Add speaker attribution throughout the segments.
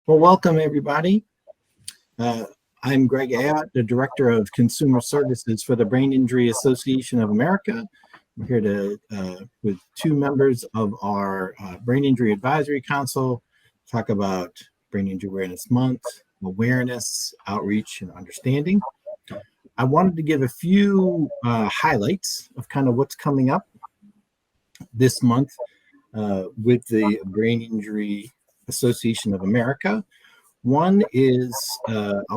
Speaker 1: Well, welcome everybody. I'm Greg Ayotte, the Director of Consumer Services for the Brain Injury Association of America. I'm here with two members of our Brain Injury Advisory Council, talk about Brain Injury Awareness Month, awareness, outreach, and understanding. I wanted to give a few highlights of kind of what's coming up this month with the Brain Injury Association of America. One is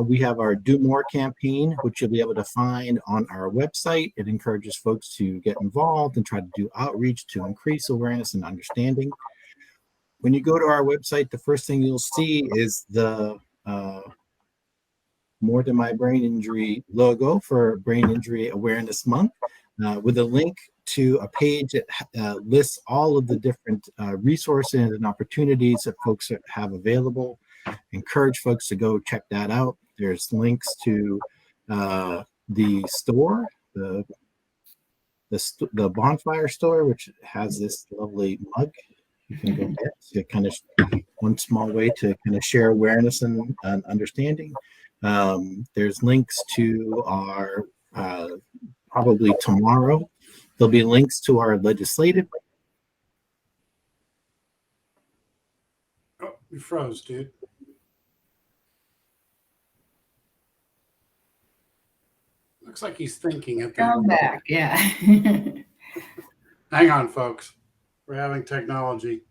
Speaker 1: we have our Do More campaign, which you'll be able to find on our website. It encourages folks to get involved and try to do outreach to increase awareness and understanding. When you go to our website, the first thing you'll see is the More Than My Brain Injury logo for Brain Injury Awareness Month with a link to a page that lists all of the different resources and opportunities that folks have available. Encourage folks to go check that out. There's links to the store, the bonfire store, which has this lovely mug you can go get. So kind of one small way to kind of share awareness and understanding. There's links to our probably tomorrow. There'll be links to our legislative.
Speaker 2: Oh, you froze, dude. Looks like he's thinking at the
Speaker 3: Come back, yeah.
Speaker 2: Hang on, folks. We're having technology.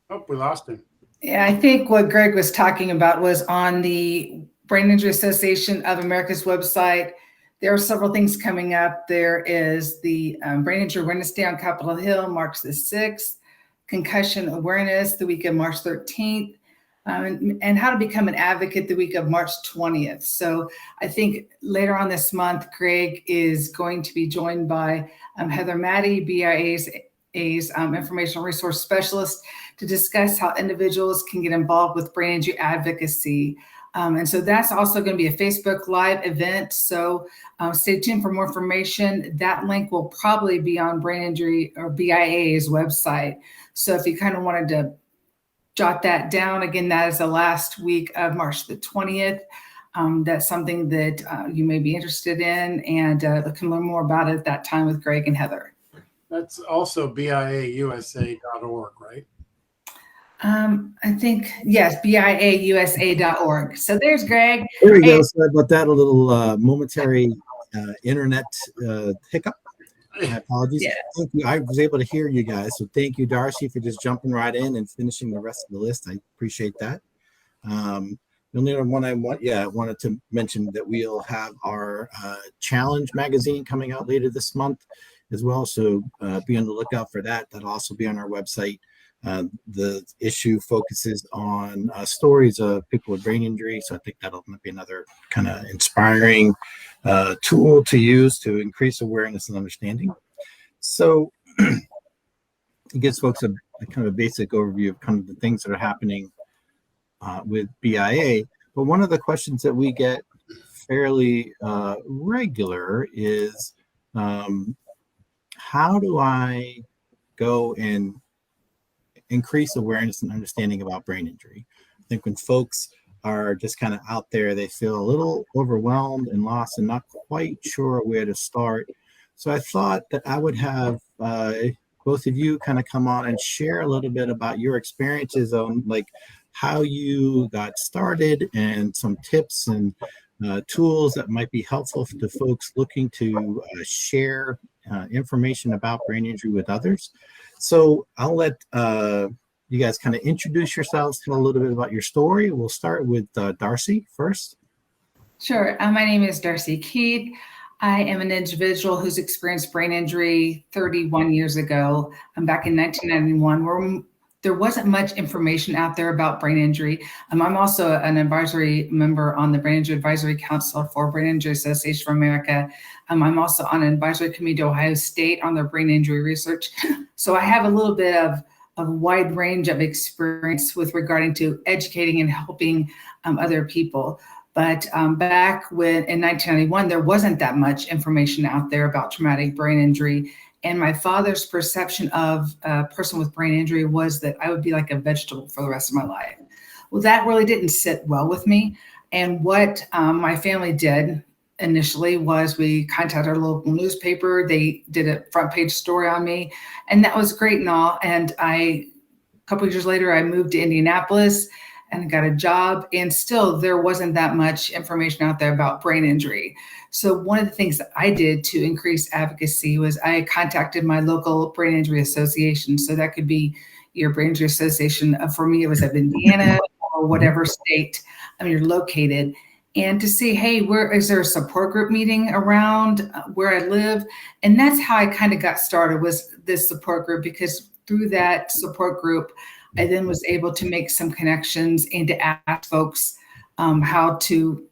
Speaker 2: Oh, we lost him.
Speaker 3: Yeah, I think what Greg was talking about was on the Brain Injury Association of America's website. There are several things coming up. There is the Brain Injury Awareness Day on Capitol Hill, March the 6th, Concussion Awareness, the week of March 13th, and how to become an advocate the week of March 20th. So I think later on this month, Greg is going to be joined by Heather Maddie, BIAA's informational resource specialist, to discuss how individuals can get involved with brain injury advocacy. And so that's also going to be a Facebook Live event. So stay tuned for more information. That link will probably be on Brain Injury or BIAA's website. So if you kind of wanted to jot that down, again, that is the last week of March the 20th. That's something that you may be interested in, and can learn more about it at that time with Greg and Heather.
Speaker 2: That's also BIAUSA.org, right?
Speaker 3: I think, yes, BIAUSA.org. So there's Greg.
Speaker 1: There we go. Sorry about that. A little momentary internet hiccup. My apologies.
Speaker 3: Yeah.
Speaker 1: Thank you. I was able to hear you guys. So thank you, Darcy, for just jumping right in and finishing the rest of the list. I appreciate that. The only other one I wanted to mention that we'll have our Challenge magazine coming out later this month as well. So be on the lookout for that. That'll also be on our website. The issue focuses on stories of people with brain injury. So I think that'll be another kind of inspiring tool to use to increase awareness and understanding. So it gives folks a kind of a basic overview of kind of the things that are happening with BIAA. But one of the questions that we get fairly regular is, how do I go and increase awareness and understanding about brain injury? I think when folks are just kind of out there, they feel a little overwhelmed and lost and not quite sure where to start. So I thought that I would have both of you kind of come on and share a little bit about your experiences on like how you got started and some tips and tools that might be helpful to folks looking to share information about brain injury with others. So I'll let you guys kind of introduce yourselves, tell a little bit about your story. We'll start with Darcy first.
Speaker 3: Sure. My name is Darcy Keith. I am an individual who's experienced brain injury 31 years ago. I'm back in 1991, where there wasn't much information out there about brain injury. I'm also an advisory member on the Brain Injury Advisory Council for Brain Injury Association of America. I'm also on an advisory committee to Ohio State on their brain injury research. So I have a little bit of a wide range of experience with regarding to educating and helping other people. But back in 1991, there wasn't that much information out there about traumatic brain injury. And my father's perception of a person with brain injury was that I would be like a vegetable for the rest of my life. Well, that really didn't sit well with me. And what my family did initially was we contacted our local newspaper. They did a front page story on me, and that was great and all. And a couple of years later, I moved to Indianapolis and got a job, and still there wasn't that much information out there about brain injury. So one of the things that I did to increase advocacy was I contacted my local brain injury association. So that could be your brain injury association. For me, it was of Indiana or whatever state you're located, and to see, hey, where is there a support group meeting around where I live? And that's how I kind of got started, was this support group, because through that support group, I then was able to make some connections and to ask folks how to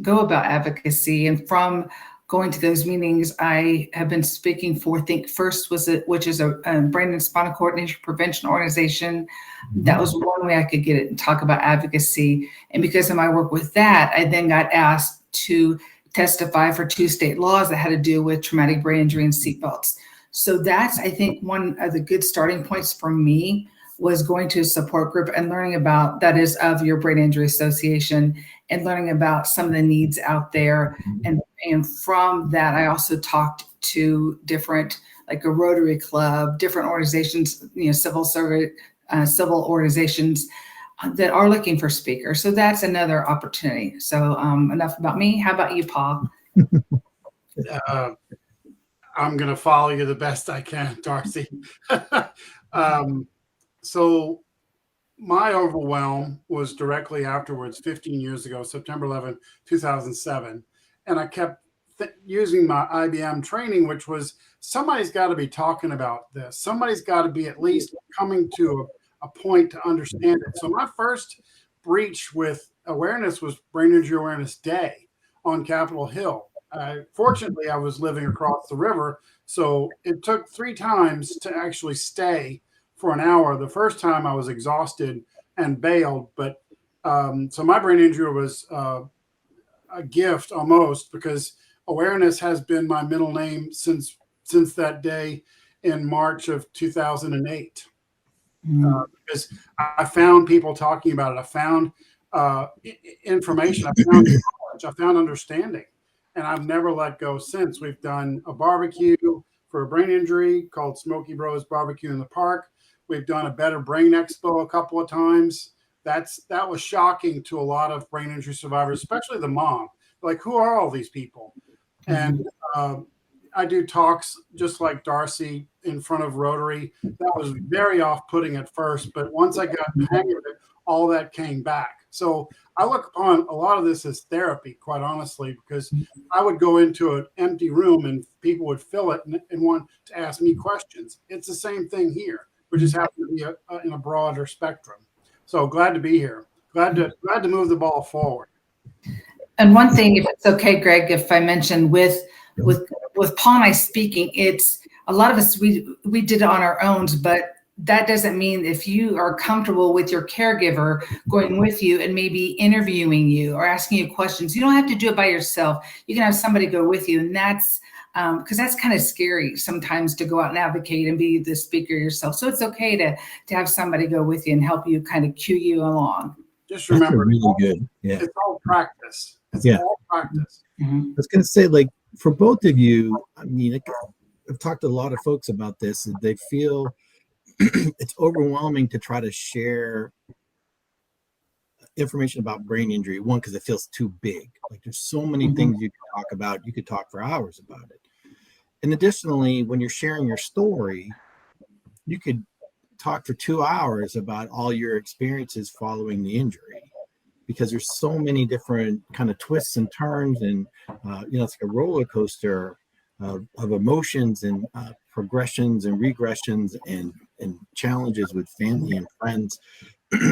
Speaker 3: go about advocacy. And from going to those meetings, I have been speaking for Think First, which is a brain and spinal cord injury prevention organization. That was one way I could get it and talk about advocacy. And because of my work with that, I then got asked to testify for 2 state laws that had to do with traumatic brain injury and seatbelts. So that's, I think, one of the good starting points for me, was going to a support group and learning about, that is of your brain injury association, and learning about some of the needs out there. And from that, I also talked to different, like a Rotary Club, different organizations, civil organizations that are looking for speakers. So that's another opportunity. So enough about me. How about you, Paul?
Speaker 2: I'm going to follow you the best I can, Darcy. So my overwhelm was directly afterwards, 15 years ago, September 11, 2007. And I kept using my IBM training, which was, somebody's got to be talking about this. Somebody's got to be at least coming to a point to understand it. So my first breach with awareness was Brain Injury Awareness Day on Capitol Hill. Fortunately, I was living across the river, so it took 3 times to actually stay for an hour. The first time I was exhausted and bailed, but so my brain injury was a gift almost, because awareness has been my middle name since that day in March of 2008. Because I found people talking about it. I found information. I found knowledge. I found understanding. And I've never let go since. We've done a barbecue for a brain injury called Smoky Bros Barbecue in the Park. We've done a Better Brain Expo a couple of times. That was shocking to a lot of brain injury survivors, especially the mom. Like, who are all these people? And I do talks just like Darcy in front of Rotary. That was very off-putting at first, but once I got the hang of it, all that came back. So I look upon a lot of this as therapy, quite honestly, because I would go into an empty room and people would fill it and want to ask me questions. It's the same thing here. We just happen to be in a broader spectrum. So glad to be here. Glad to move the ball forward.
Speaker 3: And one thing, if it's okay, Greg, if I mention with Paul and I speaking, it's a lot of us, we did it on our own, but that doesn't mean if you are comfortable with your caregiver going with you and maybe interviewing you or asking you questions, you don't have to do it by yourself. You can have somebody go with you. And that's because that's kind of scary sometimes to go out and advocate and be the speaker yourself. So it's okay to have somebody go with you and help you kind of cue you along.
Speaker 2: Just remember,
Speaker 1: that's really good. Yeah.
Speaker 2: It's all practice. It's all practice.
Speaker 1: I was going to say, like, for both of you, I mean, I've talked to a lot of folks about this, and they feel it's overwhelming to try to share information about brain injury. One, because it feels too big. Like, there's so many things you can talk about. You could talk for hours about it. And additionally, when you're sharing your story, you could talk for 2 hours about all your experiences following the injury, because there's so many different kind of twists and turns, and it's like a roller coaster of emotions and progressions and regressions and challenges with family and friends.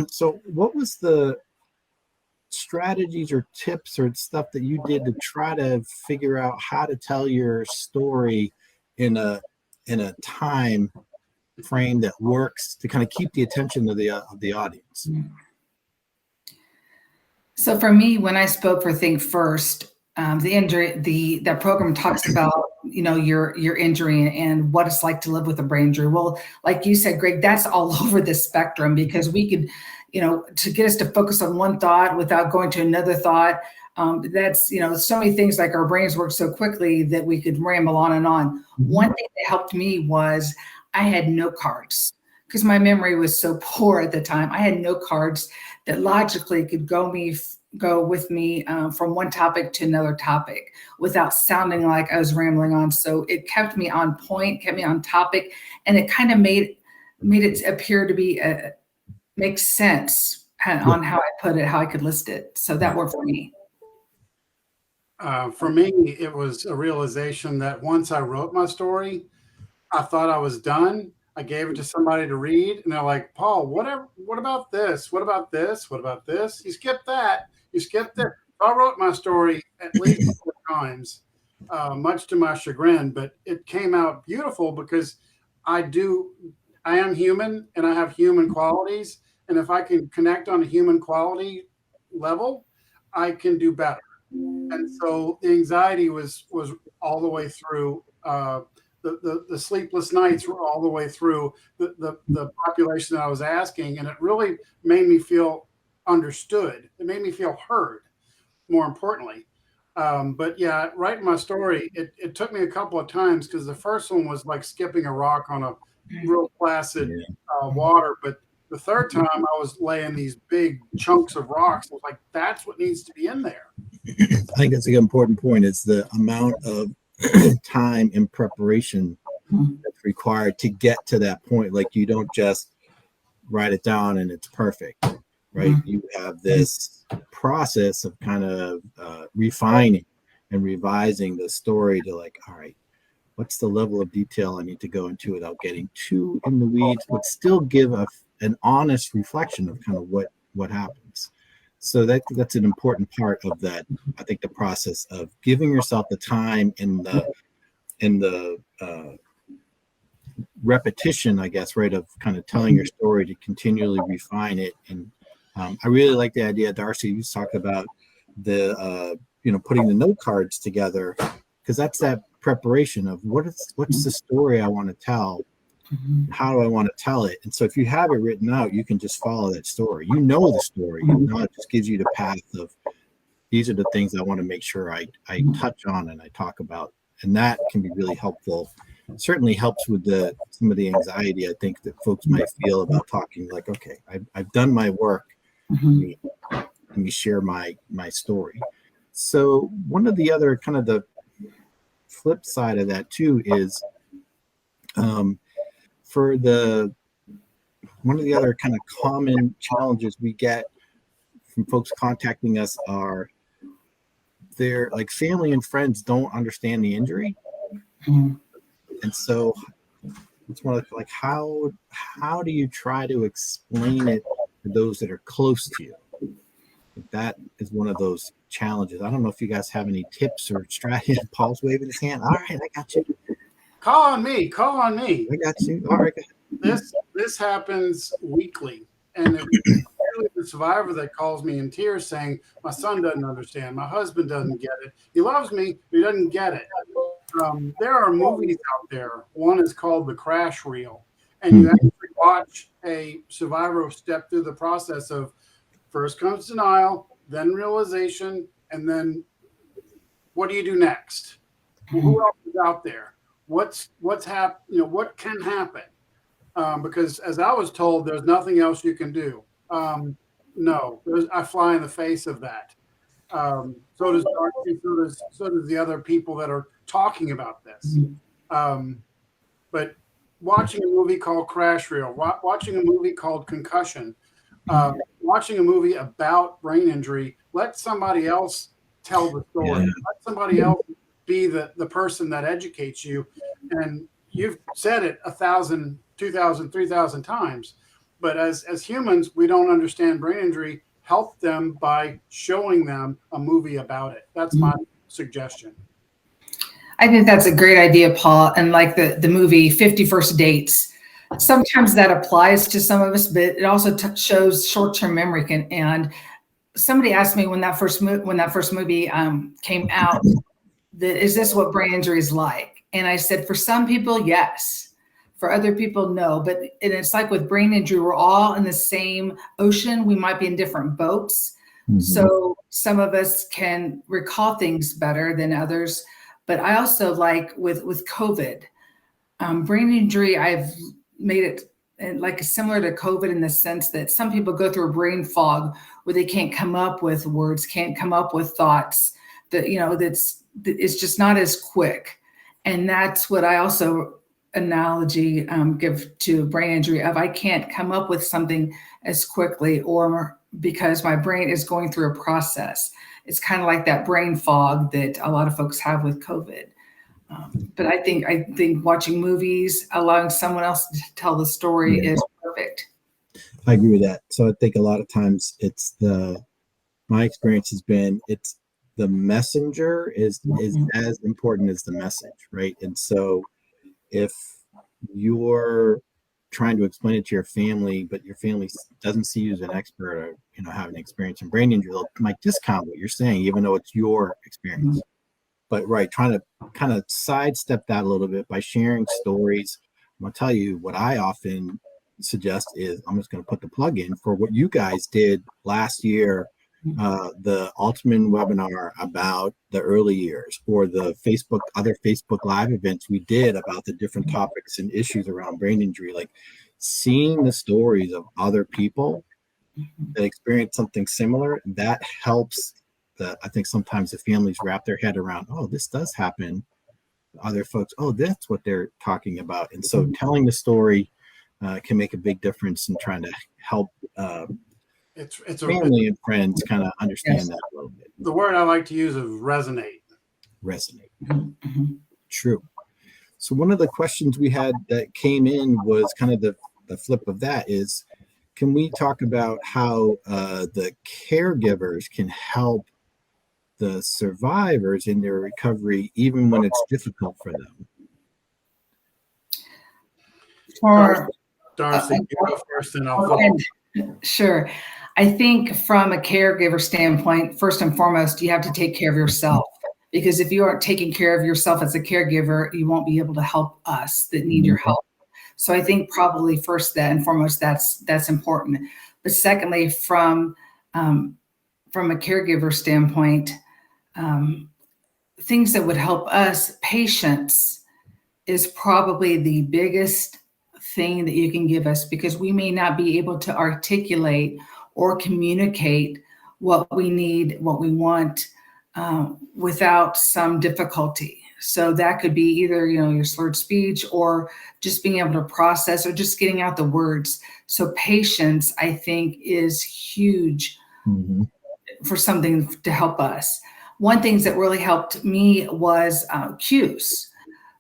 Speaker 1: So what was the strategies or tips or stuff that you did to try to figure out how to tell your story in a time frame that works to kind of keep the attention of the audience?
Speaker 3: So for me, when I spoke for Think First, the injury, that program talks about, your injury and what it's like to live with a brain injury. Well, like you said, Greg, that's all over the spectrum, because we could, to get us to focus on one thought without going to another thought. That's, so many things, like our brains work so quickly that we could ramble on and on. One thing that helped me was I had note cards, because my memory was so poor at the time. I had note cards that logically could go with me from one topic to another topic without sounding like I was rambling on. So it kept me on point, kept me on topic, and it kind of made it appear to be make sense on how I put it, how I could list it. So that worked for me.
Speaker 2: For me, it was a realization that once I wrote my story, I thought I was done. I gave it to somebody to read, and they're like, Paul, what about this? What about this? What about this? You skipped that. You skipped it. I wrote my story at least 4 times, much to my chagrin, but it came out beautiful because I am human and I have human qualities. And if I can connect on a human quality level, I can do better. And so the anxiety was all the way through. The sleepless nights were all the way through the population that I was asking, and it really made me feel understood. It made me feel heard, more importantly. But yeah, writing my story, it took me a couple of times, because the first one was like skipping a rock on a real placid water, but the third time I was laying these big chunks of rocks. I was like, that's what needs to be in there.
Speaker 1: I think that's an important point. It's the amount of time and preparation that's required to get to that point. Like, you don't just write it down and it's perfect, right? You have this process of kind of refining and revising the story to, like, all right, what's the level of detail I need to go into without getting too in the weeds, but still give an honest reflection of kind of what happens. So that's an important part of that. I think the process of giving yourself the time and the repetition, I guess, right, of kind of telling your story to continually refine it. And I really like the idea, Darcy, you talked about the putting the note cards together, because that's that preparation of what's the story I want to tell. How do I want to tell it? And so if you have it written out, you can just follow that story. You know the story. It just gives you the path of, these are the things I want to make sure I touch on and I talk about. And that can be really helpful. It certainly helps with some of the anxiety, I think, that folks might feel about talking, like, okay, I've done my work. Let me share my story. So one of the other kind of the flip side of that too is, one of the other kind of common challenges we get from folks contacting us are their, like, family and friends don't understand the injury. And so it's one of, like, how do you try to explain it to those that are close to you? That is one of those challenges. I don't know if you guys have any tips or strategies. Paul's waving his hand. All right, I got you.
Speaker 2: Call on me. I
Speaker 1: got you. All right.
Speaker 2: This happens weekly, and it's really the survivor that calls me in tears saying, my son doesn't understand, my husband doesn't get it, he loves me, but he doesn't get it. There are movies out there. One is called The Crash Reel, and you actually watch a survivor step through the process of first comes denial, then realization, and then what do you do next? Who else is out there? What's happened? What can happen? Because as I was told, there's nothing else you can do. No, I fly in the face of that. So does Darcy. So does the other people that are talking about this. But watching a movie called Crash Reel, watching a movie called Concussion, watching a movie about brain injury, let somebody else tell the story. Let somebody else be the person that educates you. And you've said it 1,000, 2,000, 3,000 times. But as humans, we don't understand brain injury. Help them by showing them a movie about it. That's my suggestion.
Speaker 3: I think that's a great idea, Paul. And like the movie 50 First Dates, sometimes that applies to some of us, but it also shows short-term memory. And somebody asked me when that first movie came out, is this what brain injury is like? And I said, for some people, yes. For other people, no. But it's like with brain injury, we're all in the same ocean. We might be in different boats. Mm-hmm. So some of us can recall things better than others. But I also like with COVID, brain injury, I've made it like similar to COVID in the sense that some people go through a brain fog where they can't come up with words, can't come up with thoughts, that, it's just not as quick. And that's what I also analogy give to brain injury of I can't come up with something as quickly, or because my brain is going through a process. It's kind of like that brain fog that a lot of folks have with COVID. But I think watching movies, allowing someone else to tell the story is perfect.
Speaker 1: I agree with that. So I think a lot of times my experience has been, it's the messenger is as important as the message, right? And so if you're trying to explain it to your family, but your family doesn't see you as an expert or, have an experience in brain injury, they might discount what you're saying, even though it's your experience. Mm-hmm. But trying to kind of sidestep that a little bit by sharing stories. I'm going to tell you what I often suggest is, I'm just going to put the plug in for what you guys did last year, the Altman webinar about the early years, or the other Facebook Live events we did about the different topics and issues around brain injury. Like seeing the stories of other people that experience something similar, that helps. I think sometimes the families wrap their head around, oh, this does happen. Other folks, oh, that's what they're talking about. And so telling the story can make a big difference in trying to help family and friends kind of understand that a little bit.
Speaker 2: The word I like to use is resonate.
Speaker 1: Resonate. Mm-hmm. True. So one of the questions we had that came in was kind of the flip of that is, can we talk about how the caregivers can help the survivors in their recovery, even when it's difficult for them?
Speaker 2: Darcy, you go first and I'll follow.
Speaker 3: Sure. I think from a caregiver standpoint, first and foremost, you have to take care of yourself, because if you aren't taking care of yourself as a caregiver, you won't be able to help us that need your help. So I think probably first and foremost, that's important. But secondly, from a caregiver standpoint, things that would help us, patience is probably the biggest thing that you can give us, because we may not be able to articulate or communicate what we need, what we want, without some difficulty. So that could be either, your slurred speech, or just being able to process, or just getting out the words. So patience, I think, is huge for something to help us. One thing that really helped me was cues.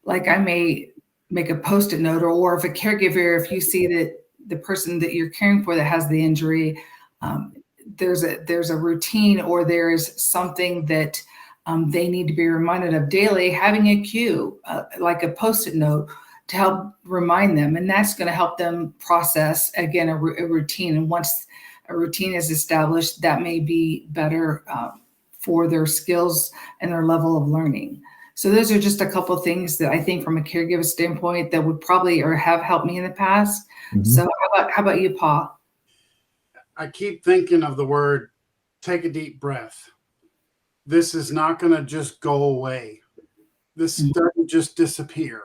Speaker 3: Like I may make a Post-it note, or if a caregiver, if you see that the person that you're caring for that has the injury, there's a routine, or there's something that they need to be reminded of daily, having a cue, like a Post-it note, to help remind them. And that's going to help them process, again, a routine. And once a routine is established, that may be better for their skills and their level of learning. So those are just a couple of things that I think from a caregiver standpoint that would probably or have helped me in the past. Mm-hmm. So how about you, Paul?
Speaker 2: I keep thinking of the word, take a deep breath. This is not going to just go away. This doesn't just disappear.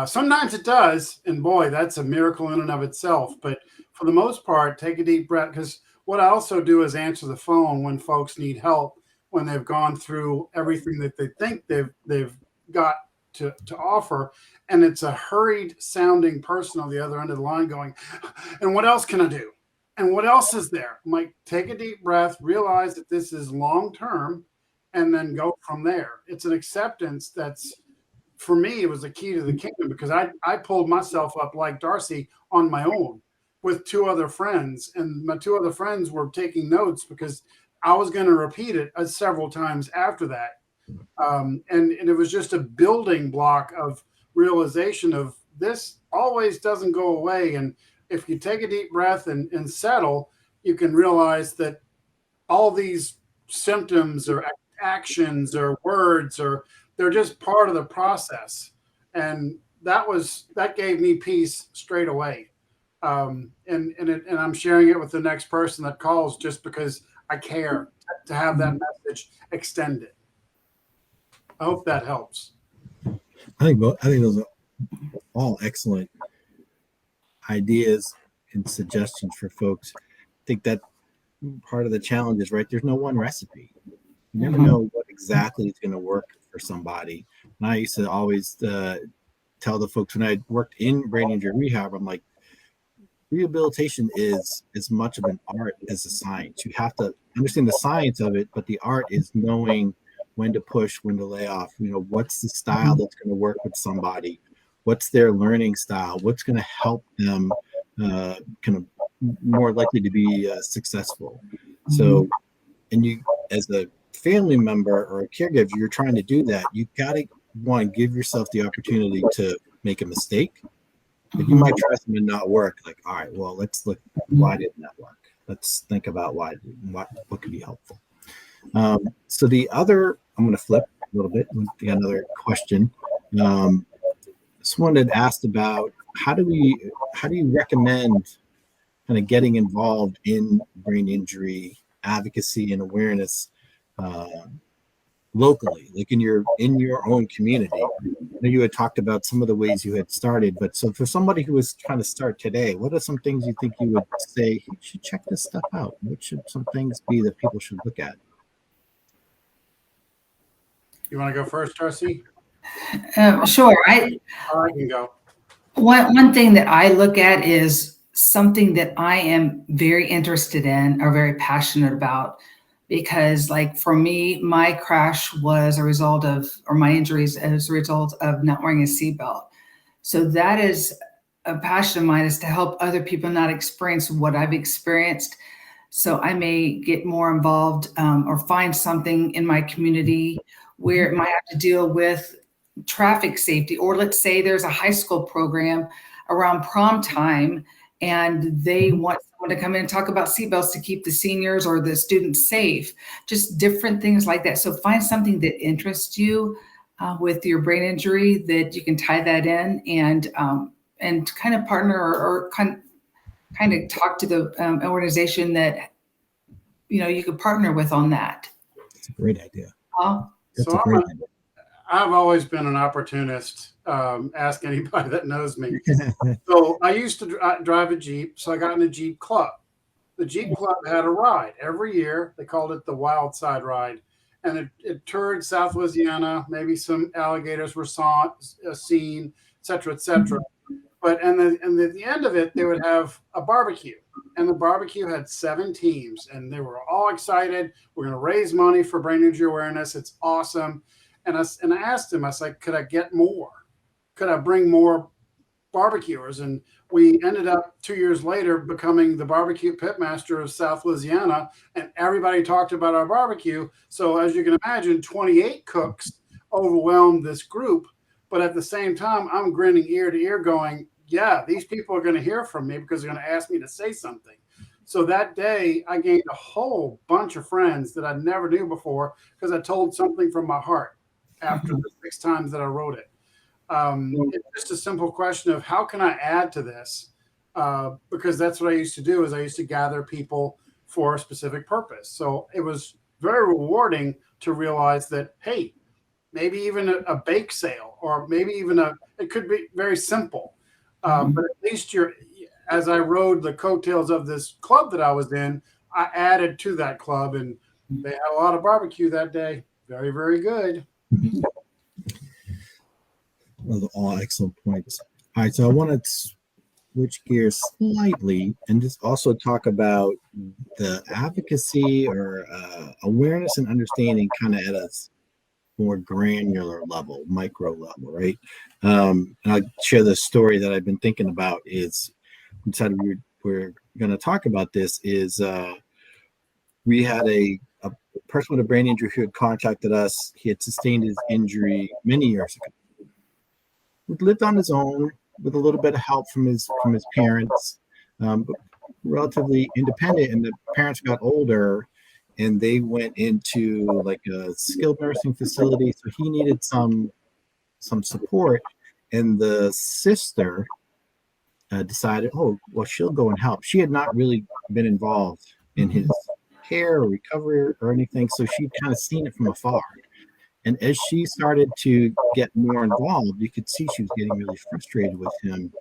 Speaker 2: Sometimes it does, and boy, that's a miracle in and of itself. But for the most part, take a deep breath, because what I also do is answer the phone when folks need help, when they've gone through everything that they think they've got to offer, and it's a hurried sounding person on the other end of the line going, and what else can I do? And what else is there? I'm like, take a deep breath, realize that this is long-term, and then go from there. It's an acceptance that's, for me, it was a key to the kingdom, because I pulled myself up like Darcy on my own with two other friends, and my two other friends were taking notes because I was going to repeat it several times after that. And it was just a building block of realization of this always doesn't go away. And if you take a deep breath and settle, you can realize that all these symptoms or actions or words, or they're just part of the process. And that gave me peace straight away. And I'm sharing it with the next person that calls just because I care to have that message extended. I hope that helps.
Speaker 1: I think those are all excellent ideas and suggestions for folks. I think that part of the challenge is, right, there's no one recipe. You never know what exactly is going to work for somebody. And I used to always tell the folks when I worked in brain injury rehab, I'm like, rehabilitation is as much of an art as a science. You have to understand the science of it, but the art is knowing when to push, when to lay off. What's the style that's going to work with somebody? What's their learning style? What's going to help them kind of more likely to be successful? So, and you, as a family member or a caregiver, you're trying to do that. You got to give yourself the opportunity to make a mistake. But you might try something to not work. Like, all right, well, let's look. Why didn't that work? Let's think about what could be helpful. So the other, I'm going to flip a little bit with another question. Someone had asked about how do you recommend kind of getting involved in brain injury advocacy and awareness locally, like in your own community? I know you had talked about some of the ways you had started, but so for somebody who is trying to start today, what are some things you think you would say, you should check this stuff out? What should some things be that people should look at?
Speaker 2: You want to go first, Darcy?
Speaker 3: Sure.
Speaker 2: I can go.
Speaker 3: One thing that I look at is something that I am very interested in or very passionate about, because like for me, my crash was a result of, or my injuries as a result of not wearing a seatbelt. So that is a passion of mine, is to help other people not experience what I've experienced. So I may get more involved or find something in my community where it might have to deal with traffic safety, or let's say there's a high school program around prom time and they want someone to come in and talk about seatbelts to keep the seniors or the students safe, just different things like that. So find something that interests you with your brain injury that you can tie that in, and kind of partner or kind of talk to the organization that you could partner with on that.
Speaker 1: It's a great idea.
Speaker 2: So I've always been an opportunist. Ask anybody that knows me. So I used to drive a Jeep, so I got in a Jeep club. The Jeep club had a ride every year. They called it the Wild Side Ride, and it toured South Louisiana. Maybe some alligators were seen, et cetera, et cetera. But at the end of it, they would have a barbecue, and the barbecue had 7 teams, and they were all excited. We're going to raise money for brain injury awareness. It's awesome. And I asked him, I was like, could I get more? Could I bring more barbecuers? And we ended up 2 years later becoming the barbecue pitmaster of South Louisiana, and everybody talked about our barbecue. So as you can imagine, 28 cooks overwhelmed this group. But at the same time, I'm grinning ear to ear going, yeah, these people are going to hear from me because they're going to ask me to say something. So that day, I gained a whole bunch of friends that I never knew before because I told something from my heart after the 6 times that I wrote it. It's just a simple question of how can I add to this? Because that's what I used to do, is I used to gather people for a specific purpose. So it was very rewarding to realize that, hey, maybe even a bake sale, or maybe even it could be very simple. But at least as I rode the coattails of this club that I was in, I added to that club, and they had a lot of barbecue that day. Very, very good.
Speaker 1: Those are all excellent points. All right, so I want to switch gears slightly and just also talk about the advocacy or awareness and understanding kind of at a more granular level, micro level, right? And I'll share the story that I've been thinking about. Is we decided we're going to talk about this. Is we had a person with a brain injury who had contacted us. He had sustained his injury many years ago. He lived on his own with a little bit of help from his parents, but relatively independent. And the parents got older, and they went into like a skilled nursing facility. So he needed some support, and the sister decided, oh, well, she'll go and help. She had not really been involved in his care or recovery or anything, so she'd kind of seen it from afar. And as she started to get more involved, you could see she was getting really frustrated with him.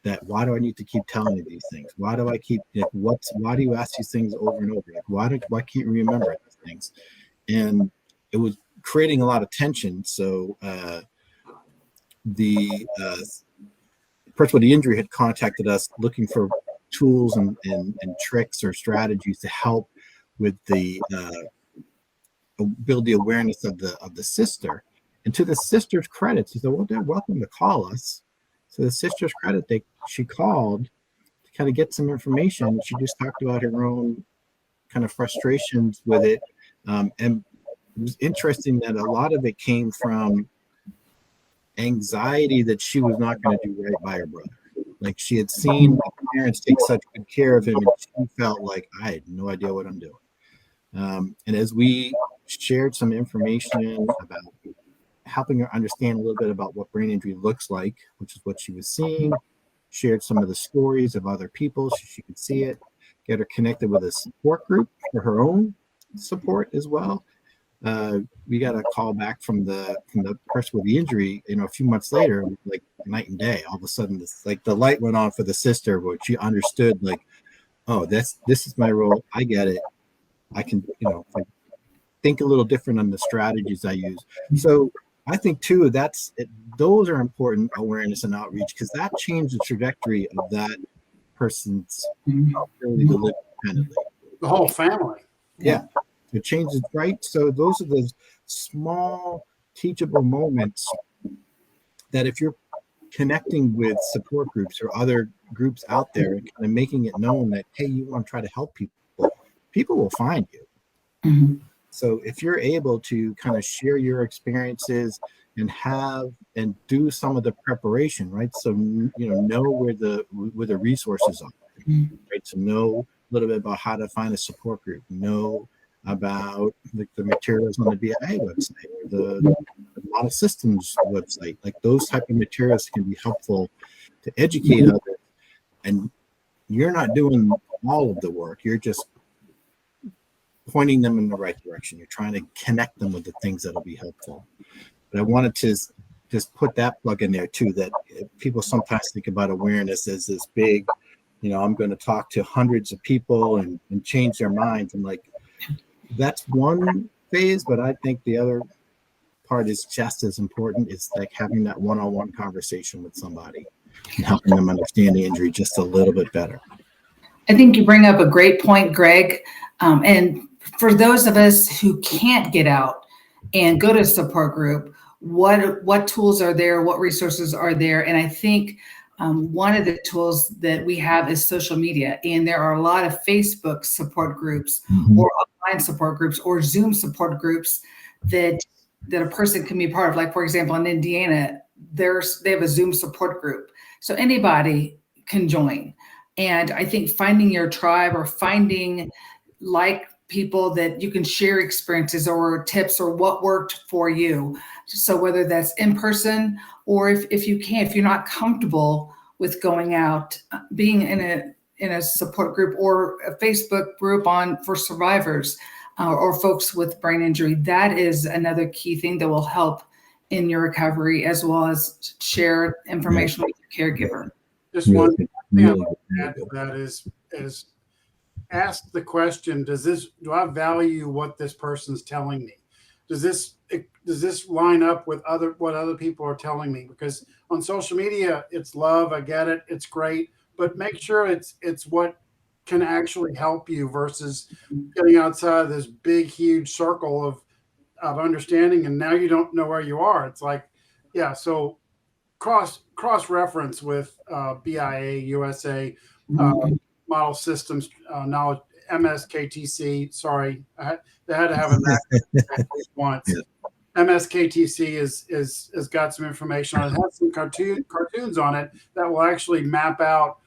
Speaker 1: That why do I need to keep telling you these things? Why do I keep like, why do you ask these things over and over? Like, why can't you remember these things? And it was creating a lot of tension. So the person with the injury had contacted us looking for tools and tricks or strategies to help with the build the awareness of the sister. And to the sister's credit, she said, well, they're welcome to call us. So the sister's credit, she called to kind of get some information. She just talked about her own kind of frustrations with it. And it was interesting that a lot of it came from anxiety that she was not going to do right by her brother. Like she had seen her parents take such good care of him, and she felt like I had no idea what I'm doing. And as we shared some information about helping her understand a little bit about what brain injury looks like, which is what she was seeing, shared some of the stories of other people so she could see it, get her connected with a support group for her own support as well. We got a call back from the person with the injury, a few months later, like night and day. All of a sudden, the light went on for the sister, where she understood, like, oh, this is my role. I get it. I can, think a little different on the strategies I use. So I think too, those are important awareness and outreach, because that changed the trajectory of that person's ability to live independently.
Speaker 2: The whole family.
Speaker 1: Yeah. It changes, right? So those are the small teachable moments that if you're connecting with support groups or other groups out there and kind of making it known that, hey, you want to try to help people will find you.
Speaker 3: Mm-hmm.
Speaker 1: So if you're able to kind of share your experiences and do some of the preparation, right? So, know where the resources are, right? So know a little bit about how to find a support group, know about the materials on the BIAA website, or the model systems website. Like those type of materials can be helpful to educate others. And you're not doing all of the work. You're just pointing them in the right direction. You're trying to connect them with the things that'll be helpful. But I wanted to just put that plug in there too, that people sometimes think about awareness as this big, I'm going to talk to hundreds of people and change their minds. And like, that's one phase, but I think the other part is just as important. It's like having that one-on-one conversation with somebody and helping them understand the injury just a little bit better.
Speaker 3: I think you bring up a great point, Greg. And for those of us who can't get out and go to a support group, what tools are there? What resources are there? And I think one of the tools that we have is social media. And there are a lot of Facebook support groups or online support groups or Zoom support groups that a person can be part of. Like, for example, in Indiana, they have a Zoom support group. So anybody can join. And I think finding your tribe or finding like people that you can share experiences or tips or what worked for you. So whether that's in person or if you're not comfortable with going out, being in a support group or a Facebook group for survivors or folks with brain injury, that is another key thing that will help in your recovery, as well as share information with your caregiver.
Speaker 2: Just one thing I want to add to that is ask the question, do I value what this person's telling me? Does this line up with what other people are telling me? Because on social media, it's love, I get it, it's great, but make sure it's what can actually help you versus getting outside this big, huge circle of understanding, and now you don't know where you are. It's like, yeah, so cross reference with BIAA, USA, model systems knowledge, MSKTC. Sorry, they had to have it once. Yeah. MSKTC is got some information on it. It has some cartoons on it that will actually map out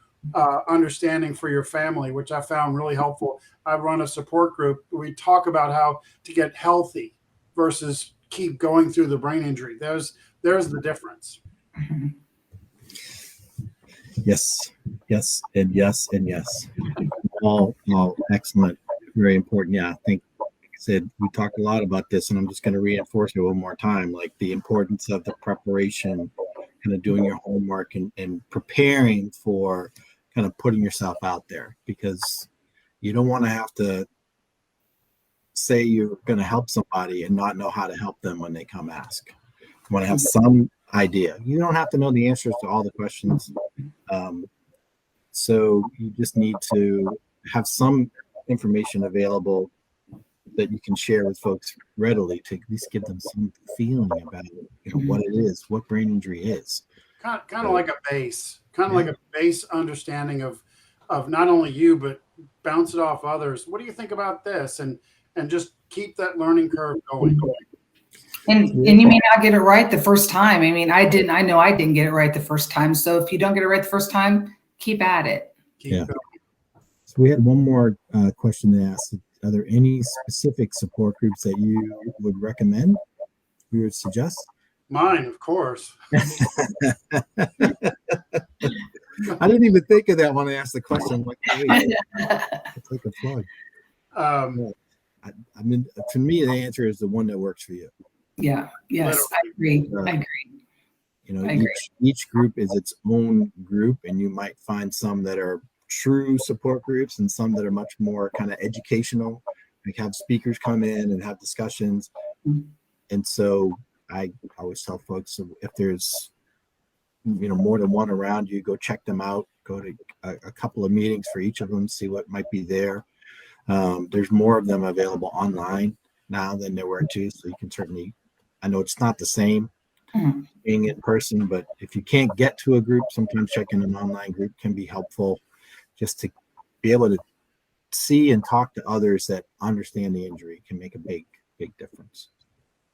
Speaker 2: understanding for your family, which I found really helpful. I run a support group. We talk about how to get healthy versus keep going through the brain injury. There's the difference.
Speaker 1: Yes, yes, and yes, and yes. All excellent, very important. Yeah, I think, like I said, we talked a lot about this, and I'm just going to reinforce it one more time, like the importance of the preparation, kind of doing your homework and preparing for kind of putting yourself out there, because you don't want to have to say you're going to help somebody and not know how to help them when they come ask. You want to have some idea. You don't have to know the answers to all the questions. So you just need to have some information available that you can share with folks readily to at least give them some feeling about what it is, what brain injury is.
Speaker 2: Kind of like a base, like a base understanding of not only you, but bounce it off others. What do you think about this? And just keep that learning curve going.
Speaker 3: And you may not get it right the first time. I mean, I know I didn't get it right the first time. So if you don't get it right the first time, keep at it.
Speaker 2: Keep going.
Speaker 1: So we had one more question to ask. Are there any specific support groups that you would recommend? You would suggest?
Speaker 2: Mine, of course.
Speaker 1: I didn't even think of that when I asked the question. I'm like, wait, it's like a plug. I mean, to me, the answer is the one that works for you.
Speaker 3: Yeah. Yes, I agree. I agree.
Speaker 1: Each group is its own group, and you might find some that are true support groups and some that are much more kind of educational, like have speakers come in and have discussions. And so I always tell folks, if there's more than one around you, go check them out, go to a couple of meetings for each of them, see what might be there. There's more of them available online now than there were too, so you can certainly, I know it's not the same being in person, but if you can't get to a group, sometimes checking an online group can be helpful, just to be able to see and talk to others that understand the injury can make a big difference.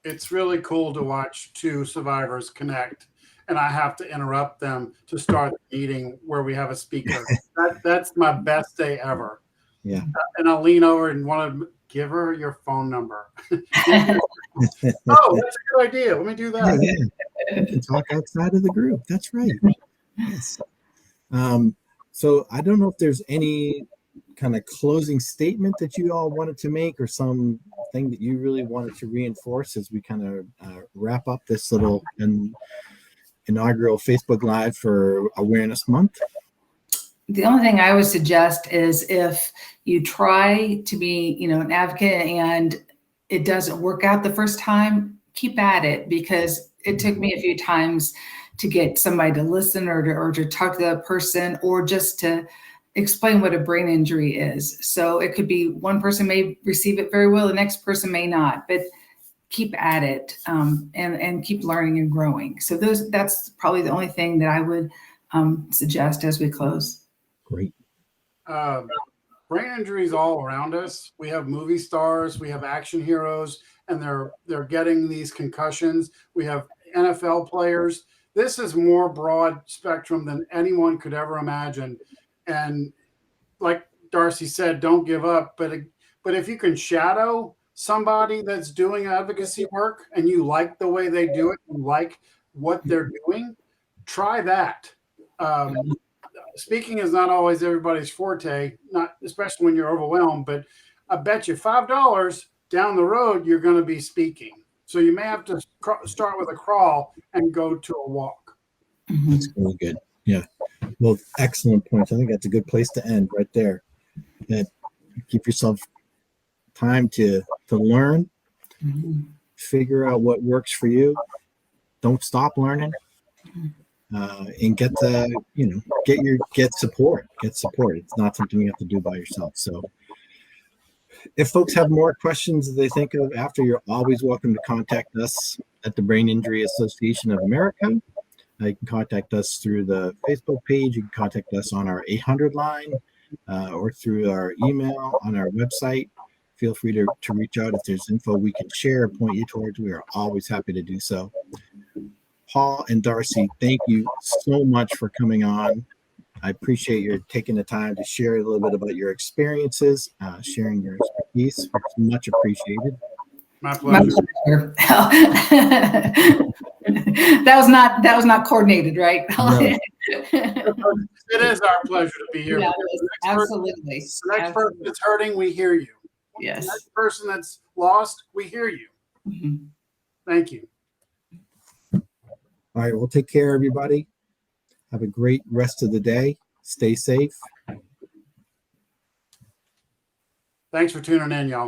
Speaker 2: It's really cool to watch two survivors connect, and I have to interrupt them to start the meeting where we have a speaker. That's my best day ever.
Speaker 1: Yeah.
Speaker 2: And I'll lean over and want to give her your phone number. Oh, that's a good idea. Let me do that.
Speaker 1: Yeah. You can talk outside of the group. That's right. Yes. So I don't know if there's any kind of closing statement that you all wanted to make, or some thing that you really wanted to reinforce as we kind of wrap up this little inaugural Facebook Live for Awareness Month.
Speaker 3: The only thing I would suggest is, if you try to be, an advocate and it doesn't work out the first time, keep at it, because it took me a few times to get somebody to listen or to talk to that person, or just to explain what a brain injury is. So it could be one person may receive it very well, the next person may not, but keep at it, and keep learning and growing. So that's probably the only thing that I would suggest as we close.
Speaker 1: Great.
Speaker 2: Brain injuries all around us. We have movie stars, we have action heroes, and they're getting these concussions. We have NFL players. This is more broad spectrum than anyone could ever imagine. And like Darcy said, don't give up. But if you can shadow somebody that's doing advocacy work and you like the way they do it, you like what they're doing, try that. Speaking is not always everybody's forte, not especially when you're overwhelmed, but I bet you $5 down the road, you're going to be speaking. So you may have to start with a crawl and go to a walk.
Speaker 1: That's really good. Yeah. Well, excellent points. I think that's a good place to end right there. That give yourself time to learn, figure out what works for you. Don't stop learning. And get support. Get support. It's not something you have to do by yourself. So if folks have more questions that they think of after, you're always welcome to contact us at the Brain Injury Association of America. You can contact us through the Facebook page. You can contact us on our 800 line, or through our email on our website. Feel free to reach out if there's info we can share, point you towards. We are always happy to do so. Paul and Darcy, thank you so much for coming on. I appreciate your taking the time to share a little bit about your experiences, sharing your expertise. It's much appreciated.
Speaker 2: My
Speaker 3: My
Speaker 2: pleasure.
Speaker 3: pleasure. That was not coordinated, right?
Speaker 1: No.
Speaker 2: It is our pleasure to be here.
Speaker 3: Yeah,
Speaker 2: because
Speaker 3: it is.
Speaker 2: the next person-
Speaker 3: Absolutely.
Speaker 2: The next person that's hurting, we hear you.
Speaker 3: Yes.
Speaker 2: The next person that's lost, we hear you.
Speaker 3: Mhm.
Speaker 2: Thank you.
Speaker 1: All right. Well, take care, everybody. Have a great rest of the day. Stay safe.
Speaker 2: Thanks for tuning in, y'all.